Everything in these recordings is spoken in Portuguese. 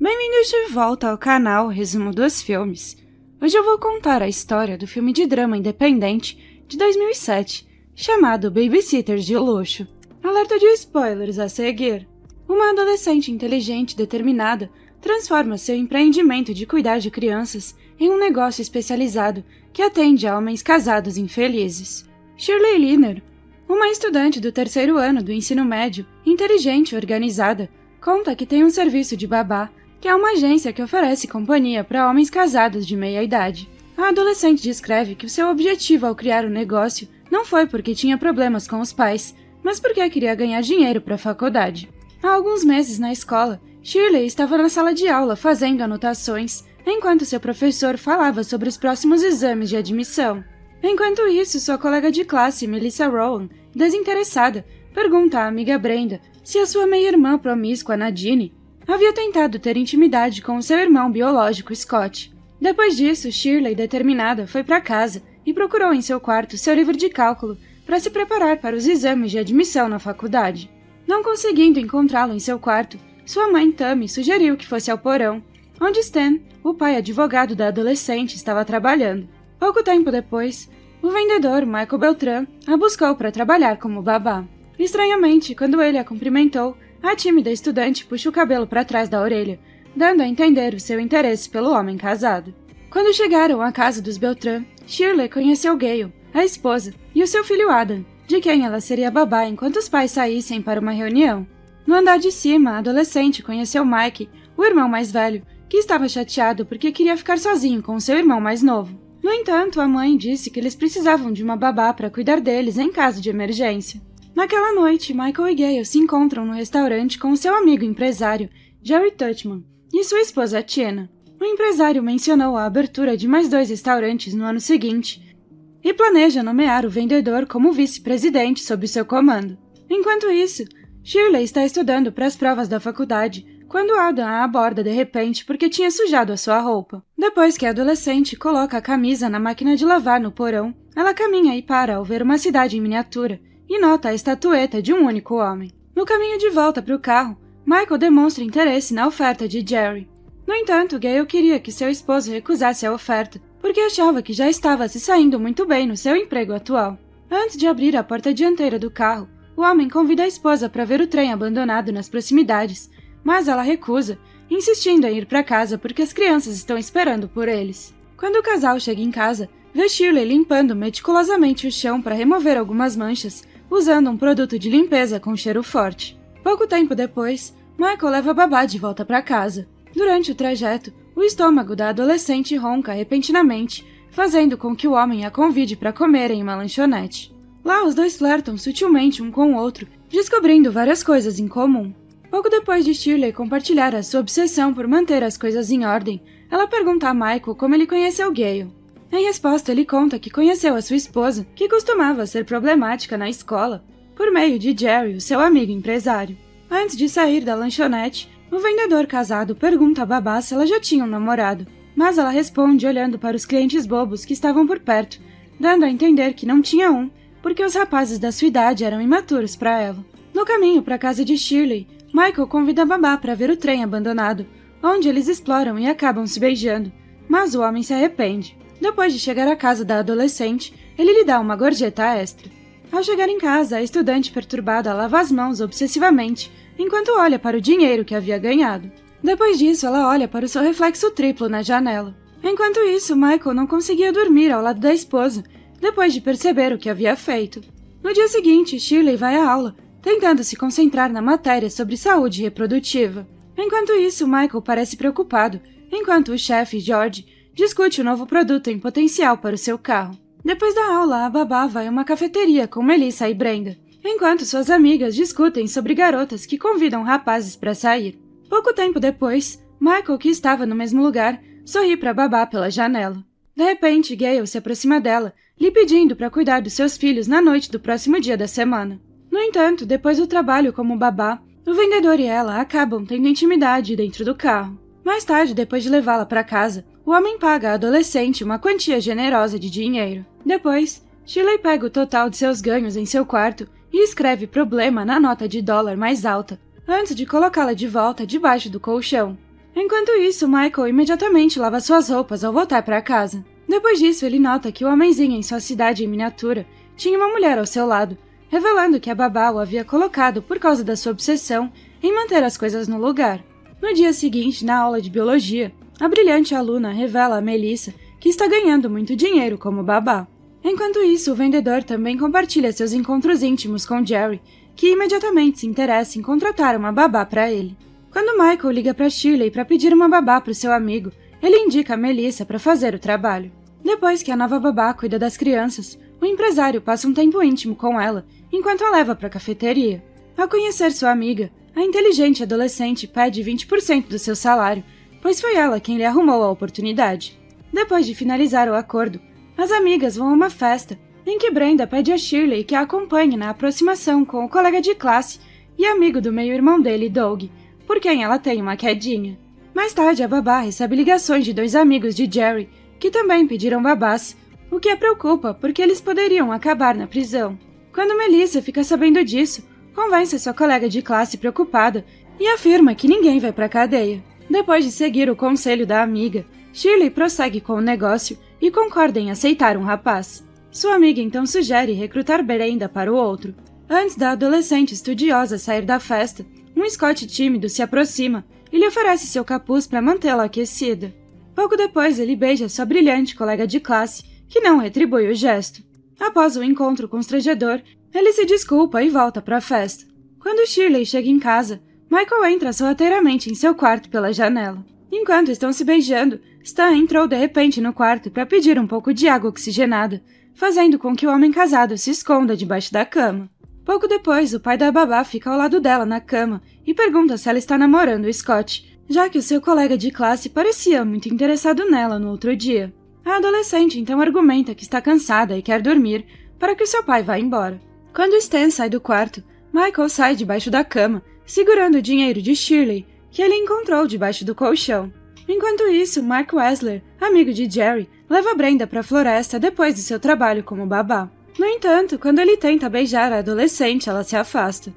Bem-vindos de volta ao canal Resumo dos Filmes. Hoje eu vou contar a história do filme de drama independente de 2007, chamado Babysitters de Luxo. Alerta de spoilers a seguir. Uma adolescente inteligente e determinada transforma seu empreendimento de cuidar de crianças em um negócio especializado que atende a homens casados infelizes. Shirley Liner, uma estudante do 3º ano do ensino médio, inteligente e organizada, conta que tem um serviço de babá, que é uma agência que oferece companhia para homens casados de meia idade. A adolescente descreve que o seu objetivo ao criar o negócio não foi porque tinha problemas com os pais, mas porque queria ganhar dinheiro para a faculdade. Há alguns meses na escola, Shirley estava na sala de aula fazendo anotações, enquanto seu professor falava sobre os próximos exames de admissão. Enquanto isso, sua colega de classe, Melissa Rowan, desinteressada, pergunta à amiga Brenda se a sua meia-irmã promíscua, Nadine, havia tentado ter intimidade com seu irmão biológico, Scott. Depois disso, Shirley, determinada, foi para casa e procurou em seu quarto seu livro de cálculo para se preparar para os exames de admissão na faculdade. Não conseguindo encontrá-lo em seu quarto, sua mãe, Tammy, sugeriu que fosse ao porão, onde Stan, o pai advogado da adolescente, estava trabalhando. Pouco tempo depois, o vendedor, Michael Beltran, a buscou para trabalhar como babá. Estranhamente, quando ele a cumprimentou, a tímida estudante puxa o cabelo para trás da orelha, dando a entender o seu interesse pelo homem casado. Quando chegaram à casa dos Beltran, Shirley conheceu Gale, a esposa, e o seu filho Adam, de quem ela seria babá enquanto os pais saíssem para uma reunião. No andar de cima, a adolescente conheceu Mike, o irmão mais velho, que estava chateado porque queria ficar sozinho com seu irmão mais novo. No entanto, a mãe disse que eles precisavam de uma babá para cuidar deles em caso de emergência. Naquela noite, Michael e Gale se encontram no restaurante com seu amigo empresário, Jerry Tuchman, e sua esposa Tiana. O empresário mencionou a abertura de mais 2 restaurantes no ano seguinte e planeja nomear o vendedor como vice-presidente sob seu comando. Enquanto isso, Shirley está estudando para as provas da faculdade quando Adam a aborda de repente porque tinha sujado a sua roupa. Depois que a adolescente coloca a camisa na máquina de lavar no porão, ela caminha e para ao ver uma cidade em miniatura e nota a estatueta de um único homem. No caminho de volta para o carro, Michael demonstra interesse na oferta de Jerry. No entanto, Gale queria que seu esposo recusasse a oferta, porque achava que já estava se saindo muito bem no seu emprego atual. Antes de abrir a porta dianteira do carro, o homem convida a esposa para ver o trem abandonado nas proximidades, mas ela recusa, insistindo em ir para casa porque as crianças estão esperando por eles. Quando o casal chega em casa, vê Shirley limpando meticulosamente o chão para remover algumas manchas, usando um produto de limpeza com cheiro forte. Pouco tempo depois, Michael leva a babá de volta para casa. Durante o trajeto, o estômago da adolescente ronca repentinamente, fazendo com que o homem a convide para comer em uma lanchonete. Lá, os dois flertam sutilmente um com o outro, descobrindo várias coisas em comum. Pouco depois de Shirley compartilhar a sua obsessão por manter as coisas em ordem, ela pergunta a Michael como ele conheceu Gale. Em resposta, ele conta que conheceu a sua esposa, que costumava ser problemática na escola, por meio de Jerry, o seu amigo empresário. Antes de sair da lanchonete, o vendedor casado pergunta a babá se ela já tinha um namorado, mas ela responde olhando para os clientes bobos que estavam por perto, dando a entender que não tinha um, porque os rapazes da sua idade eram imaturos para ela. No caminho para a casa de Shirley, Michael convida a babá para ver o trem abandonado, onde eles exploram e acabam se beijando, mas o homem se arrepende. Depois de chegar à casa da adolescente, ele lhe dá uma gorjeta extra. Ao chegar em casa, a estudante perturbada lava as mãos obsessivamente, enquanto olha para o dinheiro que havia ganhado. Depois disso, ela olha para o seu reflexo triplo na janela. Enquanto isso, Michael não conseguia dormir ao lado da esposa, depois de perceber o que havia feito. No dia seguinte, Shirley vai à aula, tentando se concentrar na matéria sobre saúde reprodutiva. Enquanto isso, Michael parece preocupado, enquanto o chefe, George, discute o novo produto em potencial para o seu carro. Depois da aula, a babá vai a uma cafeteria com Melissa e Brenda, enquanto suas amigas discutem sobre garotas que convidam rapazes para sair. Pouco tempo depois, Michael, que estava no mesmo lugar, sorri para a babá pela janela. De repente, Gale se aproxima dela, lhe pedindo para cuidar dos seus filhos na noite do próximo dia da semana. No entanto, depois do trabalho como babá, o vendedor e ela acabam tendo intimidade dentro do carro. Mais tarde, depois de levá-la para casa, o homem paga à adolescente uma quantia generosa de dinheiro. Depois, Shirley pega o total de seus ganhos em seu quarto e escreve problema na nota de dólar mais alta, antes de colocá-la de volta debaixo do colchão. Enquanto isso, Michael imediatamente lava suas roupas ao voltar para casa. Depois disso, ele nota que o homenzinho em sua cidade em miniatura tinha uma mulher ao seu lado, revelando que a babá o havia colocado por causa da sua obsessão em manter as coisas no lugar. No dia seguinte, na aula de biologia, a brilhante aluna revela a Melissa que está ganhando muito dinheiro como babá. Enquanto isso, o vendedor também compartilha seus encontros íntimos com Jerry, que imediatamente se interessa em contratar uma babá para ele. Quando Michael liga para Shirley para pedir uma babá para o seu amigo, ele indica a Melissa para fazer o trabalho. Depois que a nova babá cuida das crianças, o empresário passa um tempo íntimo com ela, enquanto a leva para a cafeteria. Ao conhecer sua amiga, a inteligente adolescente pede 20% do seu salário, pois foi ela quem lhe arrumou a oportunidade. Depois de finalizar o acordo, as amigas vão a uma festa, em que Brenda pede a Shirley que a acompanhe na aproximação com o colega de classe e amigo do meio-irmão dele, Doug, por quem ela tem uma quedinha. Mais tarde, a babá recebe ligações de 2 amigos de Jerry, que também pediram babás, o que a preocupa porque eles poderiam acabar na prisão. Quando Melissa fica sabendo disso, convence sua colega de classe preocupada e afirma que ninguém vai pra cadeia. Depois de seguir o conselho da amiga, Shirley prossegue com o negócio e concorda em aceitar um rapaz. Sua amiga então sugere recrutar Brenda para o outro. Antes da adolescente estudiosa sair da festa, um Scott tímido se aproxima e lhe oferece seu capuz para mantê-la aquecida. Pouco depois, ele beija sua brilhante colega de classe, que não retribui o gesto. Após o encontro constrangedor, ele se desculpa e volta para a festa. Quando Shirley chega em casa, Michael entra sorrateiramente em seu quarto pela janela. Enquanto estão se beijando, Stan entrou de repente no quarto para pedir um pouco de água oxigenada, fazendo com que o homem casado se esconda debaixo da cama. Pouco depois, o pai da babá fica ao lado dela na cama e pergunta se ela está namorando o Scott, já que o seu colega de classe parecia muito interessado nela no outro dia. A adolescente então argumenta que está cansada e quer dormir para que o seu pai vá embora. Quando Stan sai do quarto, Michael sai debaixo da cama, segurando o dinheiro de Shirley, que ele encontrou debaixo do colchão. Enquanto isso, Mark Wessler, amigo de Jerry, leva Brenda para a floresta depois do seu trabalho como babá. No entanto, quando ele tenta beijar a adolescente, ela se afasta.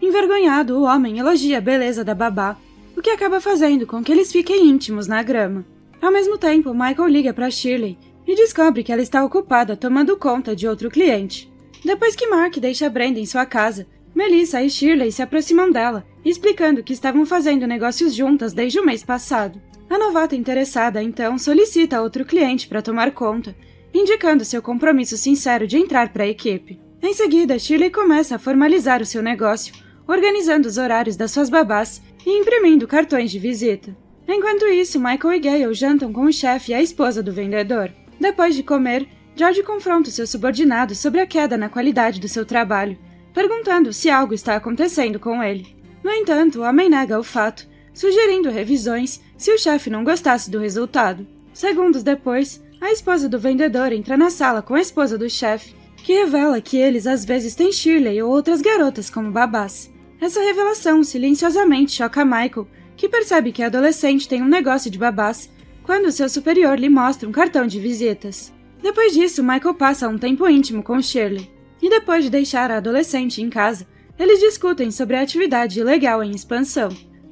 Envergonhado, o homem elogia a beleza da babá, o que acaba fazendo com que eles fiquem íntimos na grama. Ao mesmo tempo, Michael liga para Shirley e descobre que ela está ocupada tomando conta de outro cliente. Depois que Mark deixa Brenda em sua casa, Melissa e Shirley se aproximam dela, explicando que estavam fazendo negócios juntas desde o mês passado. A novata interessada, então, solicita outro cliente para tomar conta, indicando seu compromisso sincero de entrar para a equipe. Em seguida, Shirley começa a formalizar o seu negócio, organizando os horários das suas babás e imprimindo cartões de visita. Enquanto isso, Michael e Gale jantam com o chefe e a esposa do vendedor. Depois de comer, George confronta o seu subordinado sobre a queda na qualidade do seu trabalho, perguntando se algo está acontecendo com ele. No entanto, o homem nega o fato, sugerindo revisões se o chefe não gostasse do resultado. Segundos depois, a esposa do vendedor entra na sala com a esposa do chefe, que revela que eles às vezes têm Shirley ou outras garotas como babás. Essa revelação silenciosamente choca Michael, que percebe que a adolescente tem um negócio de babás, quando seu superior lhe mostra um cartão de visitas. Depois disso, Michael passa um tempo íntimo com Shirley. E depois de deixar a adolescente em casa, eles discutem sobre a atividade ilegal em expansão.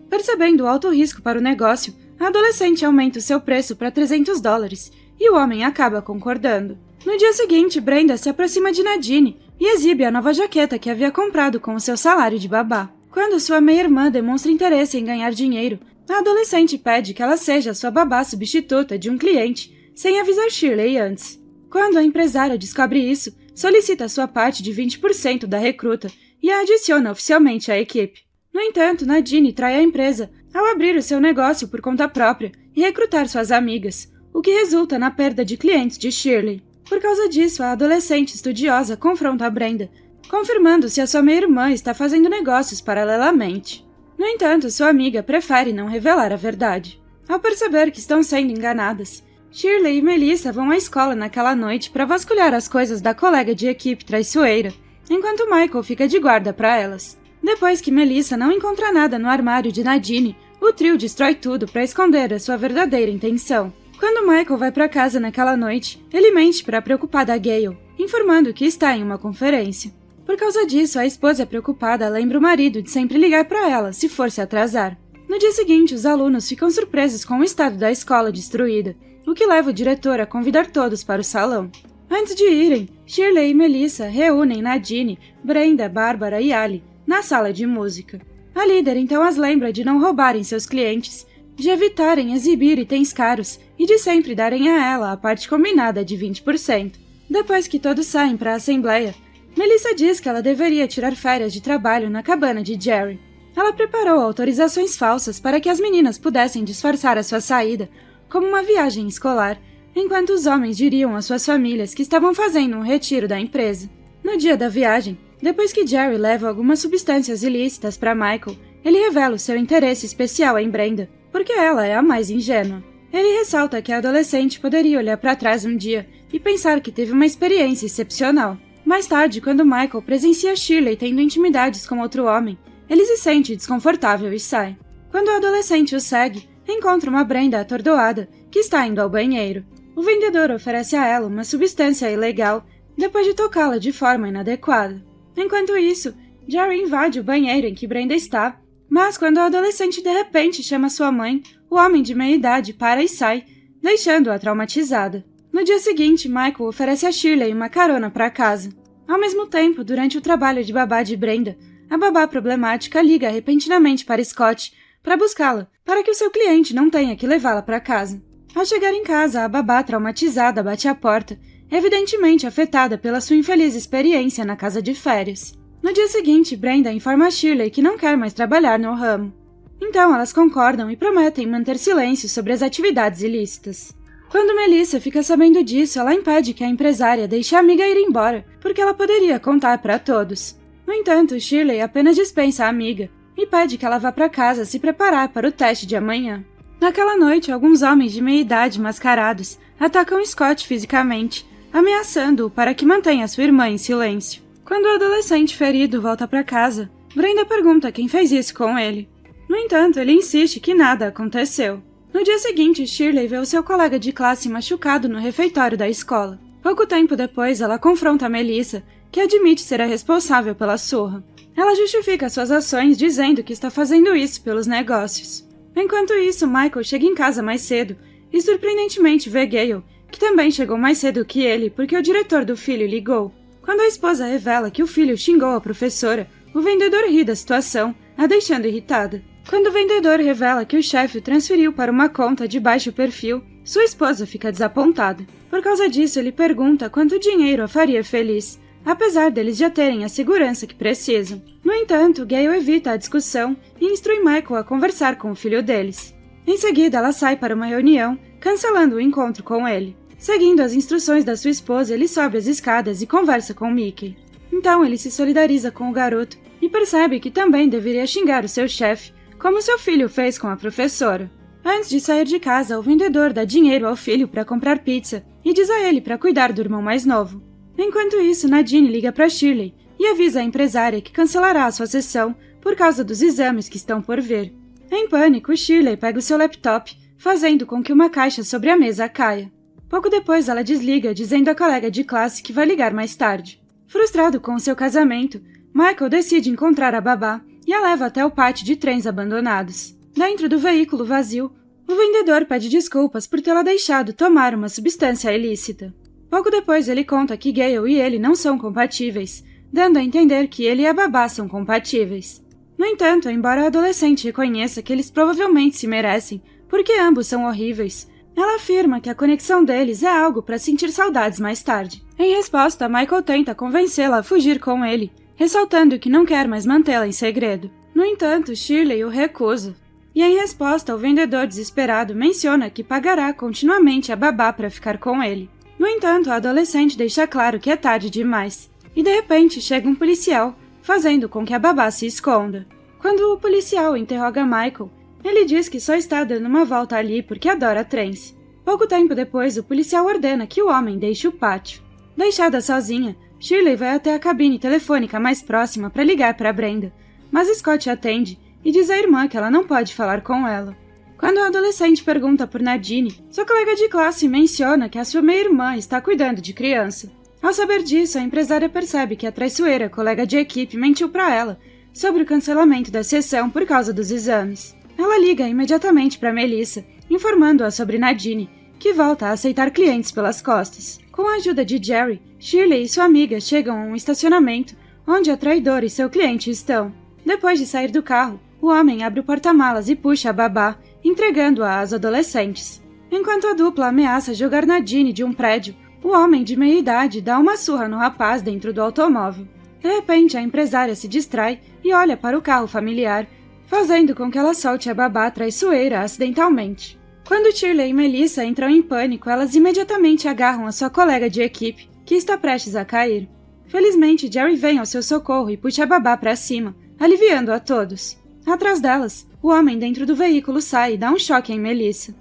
Percebendo o alto risco para o negócio, a adolescente aumenta o seu preço para $300 e o homem acaba concordando. No dia seguinte, Brenda se aproxima de Nadine e exibe a nova jaqueta que havia comprado com o seu salário de babá. Quando sua meia-irmã demonstra interesse em ganhar dinheiro, a adolescente pede que ela seja sua babá substituta de um cliente, sem avisar Shirley antes. Quando a empresária descobre isso, solicita sua parte de 20% da recruta e a adiciona oficialmente à equipe. No entanto, Nadine trai a empresa ao abrir o seu negócio por conta própria e recrutar suas amigas, o que resulta na perda de clientes de Shirley. Por causa disso, a adolescente estudiosa confronta a Brenda, confirmando se a sua meia-irmã está fazendo negócios paralelamente. No entanto, sua amiga prefere não revelar a verdade. Ao perceber que estão sendo enganadas, Shirley e Melissa vão à escola naquela noite para vasculhar as coisas da colega de equipe traiçoeira, enquanto Michael fica de guarda para elas. Depois que Melissa não encontra nada no armário de Nadine, o trio destrói tudo para esconder a sua verdadeira intenção. Quando Michael vai para casa naquela noite, ele mente para a preocupada Gale, informando que está em uma conferência. Por causa disso, a esposa preocupada lembra o marido de sempre ligar para ela se for se atrasar. No dia seguinte, os alunos ficam surpresos com o estado da escola destruída, o que leva o diretor a convidar todos para o salão. Antes de irem, Shirley e Melissa reúnem Nadine, Brenda, Bárbara e Ali na sala de música. A líder então as lembra de não roubarem seus clientes, de evitarem exibir itens caros e de sempre darem a ela a parte combinada de 20%. Depois que todos saem para a assembleia, Melissa diz que ela deveria tirar férias de trabalho na cabana de Jerry. Ela preparou autorizações falsas para que as meninas pudessem disfarçar a sua saída como uma viagem escolar, enquanto os homens diriam às suas famílias que estavam fazendo um retiro da empresa. No dia da viagem, depois que Jerry leva algumas substâncias ilícitas para Michael, ele revela o seu interesse especial em Brenda, porque ela é a mais ingênua. Ele ressalta que a adolescente poderia olhar para trás um dia e pensar que teve uma experiência excepcional. Mais tarde, quando Michael presencia Shirley tendo intimidades com outro homem, ele se sente desconfortável e sai. Quando o adolescente o segue, encontra uma Brenda atordoada que está indo ao banheiro. O vendedor oferece a ela uma substância ilegal depois de tocá-la de forma inadequada. Enquanto isso, Jerry invade o banheiro em que Brenda está, mas quando o adolescente de repente chama sua mãe, o homem de meia-idade para e sai, deixando-a traumatizada. No dia seguinte, Michael oferece a Shirley uma carona para casa. Ao mesmo tempo, durante o trabalho de babá de Brenda, a babá problemática liga repentinamente para Scott para buscá-la, para que o seu cliente não tenha que levá-la para casa. Ao chegar em casa, a babá traumatizada bate à porta, evidentemente afetada pela sua infeliz experiência na casa de férias. No dia seguinte, Brenda informa a Shirley que não quer mais trabalhar no ramo. Então elas concordam e prometem manter silêncio sobre as atividades ilícitas. Quando Melissa fica sabendo disso, ela impede que a empresária deixe a amiga ir embora, porque ela poderia contar para todos. No entanto, Shirley apenas dispensa a amiga e pede que ela vá para casa se preparar para o teste de amanhã. Naquela noite, alguns homens de meia-idade mascarados atacam Scott fisicamente, ameaçando-o para que mantenha sua irmã em silêncio. Quando o adolescente ferido volta para casa, Brenda pergunta quem fez isso com ele. No entanto, ele insiste que nada aconteceu. No dia seguinte, Shirley vê o seu colega de classe machucado no refeitório da escola. Pouco tempo depois, ela confronta Melissa, que admite ser a responsável pela surra. Ela justifica suas ações dizendo que está fazendo isso pelos negócios. Enquanto isso, Michael chega em casa mais cedo e surpreendentemente vê Gale, que também chegou mais cedo que ele porque o diretor do filho ligou. Quando a esposa revela que o filho xingou a professora, o vendedor ri da situação, a deixando irritada. Quando o vendedor revela que o chefe o transferiu para uma conta de baixo perfil, sua esposa fica desapontada. Por causa disso, ele pergunta quanto dinheiro a faria feliz, apesar deles já terem a segurança que precisam. No entanto, Gale evita a discussão e instrui Michael a conversar com o filho deles. Em seguida, ela sai para uma reunião, cancelando o encontro com ele. Seguindo as instruções da sua esposa, ele sobe as escadas e conversa com Mickey. Então, ele se solidariza com o garoto e percebe que também deveria xingar o seu chefe, como seu filho fez com a professora. Antes de sair de casa, o vendedor dá dinheiro ao filho para comprar pizza e diz a ele para cuidar do irmão mais novo. Enquanto isso, Nadine liga para Shirley e avisa a empresária que cancelará a sua sessão por causa dos exames que estão por vir. Em pânico, Shirley pega o seu laptop, fazendo com que uma caixa sobre a mesa caia. Pouco depois, ela desliga, dizendo à colega de classe que vai ligar mais tarde. Frustrado com o seu casamento, Michael decide encontrar a babá e a leva até o pátio de trens abandonados. Dentro do veículo vazio, o vendedor pede desculpas por tê-la deixado tomar uma substância ilícita. Pouco depois, ele conta que Gale e ele não são compatíveis, dando a entender que ele e a babá são compatíveis. No entanto, embora a adolescente reconheça que eles provavelmente se merecem, porque ambos são horríveis, ela afirma que a conexão deles é algo para sentir saudades mais tarde. Em resposta, Michael tenta convencê-la a fugir com ele, ressaltando que não quer mais mantê-la em segredo. No entanto, Shirley o recusa. E em resposta, o vendedor desesperado menciona que pagará continuamente a babá para ficar com ele. No entanto, a adolescente deixa claro que é tarde demais. E de repente chega um policial, fazendo com que a babá se esconda. Quando o policial interroga Michael, ele diz que só está dando uma volta ali porque adora trens. Pouco tempo depois, o policial ordena que o homem deixe o pátio. Deixada sozinha, Shirley vai até a cabine telefônica mais próxima para ligar para Brenda, mas Scott atende e diz à irmã que ela não pode falar com ela. Quando a adolescente pergunta por Nadine, sua colega de classe menciona que a sua meia-irmã está cuidando de criança. Ao saber disso, a empresária percebe que a traiçoeira colega de equipe mentiu para ela sobre o cancelamento da sessão por causa dos exames. Ela liga imediatamente para Melissa, informando-a sobre Nadine, que volta a aceitar clientes pelas costas. Com a ajuda de Jerry, Shirley e sua amiga chegam a um estacionamento onde a traidora e seu cliente estão. Depois de sair do carro, o homem abre o porta-malas e puxa a babá, entregando-a às adolescentes. Enquanto a dupla ameaça jogar Nadine de um prédio, o homem de meia-idade dá uma surra no rapaz dentro do automóvel. De repente, a empresária se distrai e olha para o carro familiar, fazendo com que ela solte a babá traiçoeira acidentalmente. Quando Shirley e Melissa entram em pânico, elas imediatamente agarram a sua colega de equipe, que está prestes a cair. Felizmente, Jerry vem ao seu socorro e puxa a babá para cima, aliviando a todos. Atrás delas, o homem dentro do veículo sai e dá um choque em Melissa.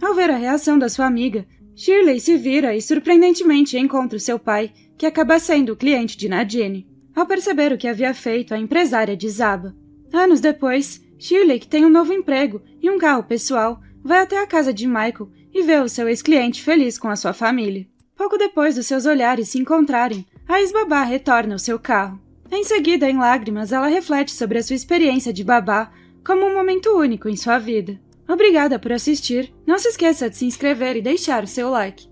Ao ver a reação da sua amiga, Shirley se vira e surpreendentemente encontra o seu pai, que acaba sendo o cliente de Nadine. Ao perceber o que havia feito, a empresária desaba. Anos depois, Shirley, que tem um novo emprego e um carro pessoal, vai até a casa de Michael e vê o seu ex-cliente feliz com a sua família. Pouco depois dos seus olhares se encontrarem, a ex-babá retorna ao seu carro. Em seguida, em lágrimas, ela reflete sobre a sua experiência de babá como um momento único em sua vida. Obrigada por assistir, não se esqueça de se inscrever e deixar o seu like.